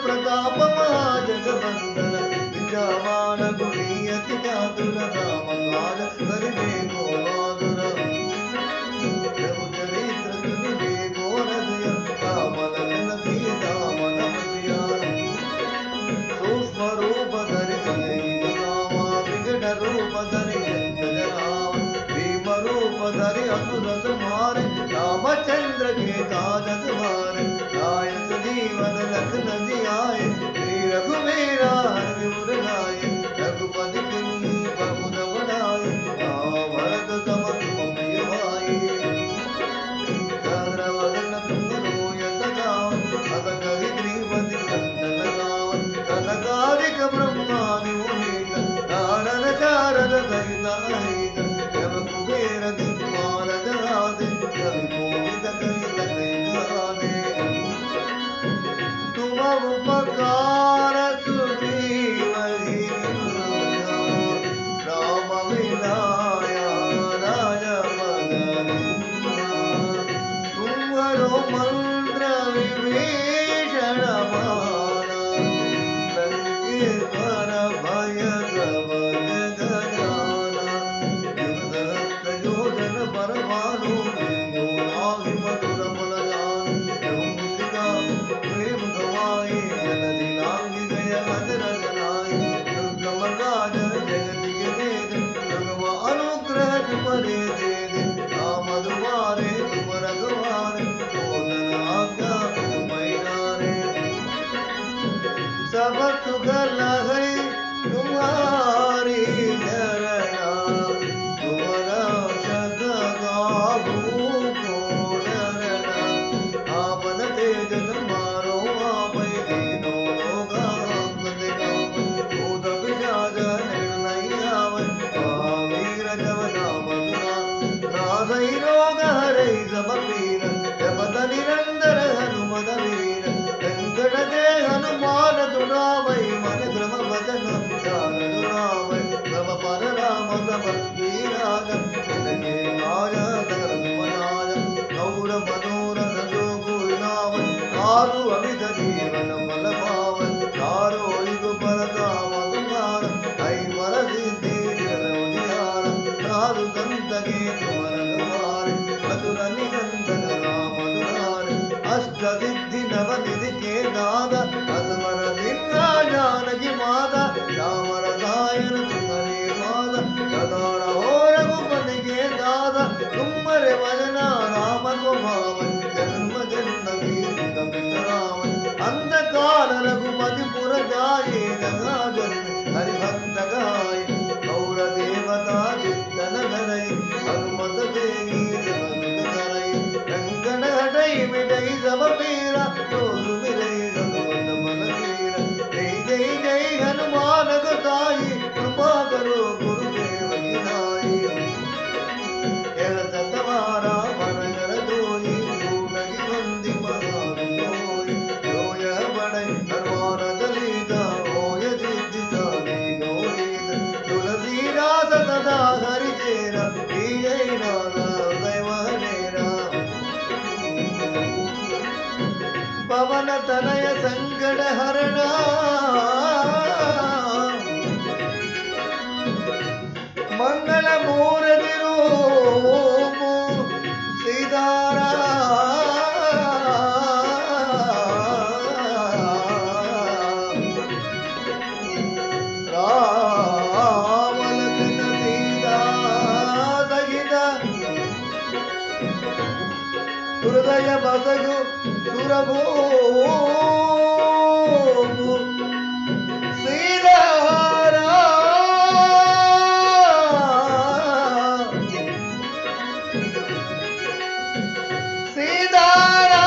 प्रताप महाजगबंदन विद्यावान गुणी अति चातुर राम काज करिबे को आदुर प्रभु चरित्र सुनिबे को रसिया राम लखन सीता मन बसिया सूक्ष्म रूप धरि रामा विकट रूप धरि जंगल राम भीम रूप धरि असुर संहारे रामचंद्र के काज सवारे नायक जीवन लखन जियाए श्री रघुवीरा हरविपुर लाए रघुपति किन्हीं प्रभुत बढ़ाए भरत सम प्रिय भाई चंद्रवदन तुंगरो यत गाव अस कहि श्रीपति कंदन गाव कनकादिक ब्रह्मादि मुनीत नारद शारद सहित अहित जब कुबेर दिक्पाल जहादे कवि कोविद कहि सके गादे तुम उपकार सुजीवहि राम मिलाया राजमदन तुम्हारो मंत्र विभीषण माना संकीर्तन भय सब जगजाना युग सहस्त्र योजन पर भानु जो नाहि मधुर फल जान एवं मुद्रिका प्रेम गवाए जलधि लांघि गय अजरज नाय दुर्गम काज जगति के वेद दुर्गम अनुग्रह तुमरे दे दे राम दुआरे तुम रघुवारे ओदन आज्ञा तुम पैरारे सब सुख लहै तुम्हारी शरणा तुम्हारा शत गाभू को डरना आपन तेज मारो आपै दीनो लोगा आपते काम भूत पिशाच निर्णय आवै महावीर जब नाम सुना नासै रोग हरै सब पीर जपत निरंतर हनुमत वीर वेंकट जय हनुमान दुरावै मन क्रम वचन ध्यान दुरावै प्रभ पर राम तपस्वी राज तिनके काज सकल सुमनाय गौर मनोरथ जो गुणावै आरु अमित जीवन फल पावै चारो युग परताम तुम्हार ऐ वर सिद्धि जन उजियार साधु संत के तुम रखवारे मधुर निरंजन राम दुलारे अष्ट सिद्धि नव निधि के दादा असमर दिव्या जानकी माता राम रसायन तुम्हारे माता सदा रहो रघुपति के दादा तुम्हारे भजना राम को भावै जन्म जन्म की कपित राम अंधकार रघुपति पुर जाए जगा जन्म हरि भक्त गाय गौर देवता चित्तन धरई हनुमत देही जगत करई रंगन हटई मिटई सब पीरा रोज मिलई रघुपत मन वीर जय जय जय हनुमान गोसाई कृपा करो गुरुदेव की नाई यह सतवारा मन कर जोई सूनगी बंदी महान जोई जो यह बड़ई हनुमान दलीता होय सिद्धि साधी गौरीत तुलसीदास सदा हरि चेरा जय नाना दैव हनेरा पवन तनय संकट हरणा मंगल मूर्ति रूप सीतारा राम लखन सीता सहित हृदय बसगु सुरभूप सीतारा सीतारा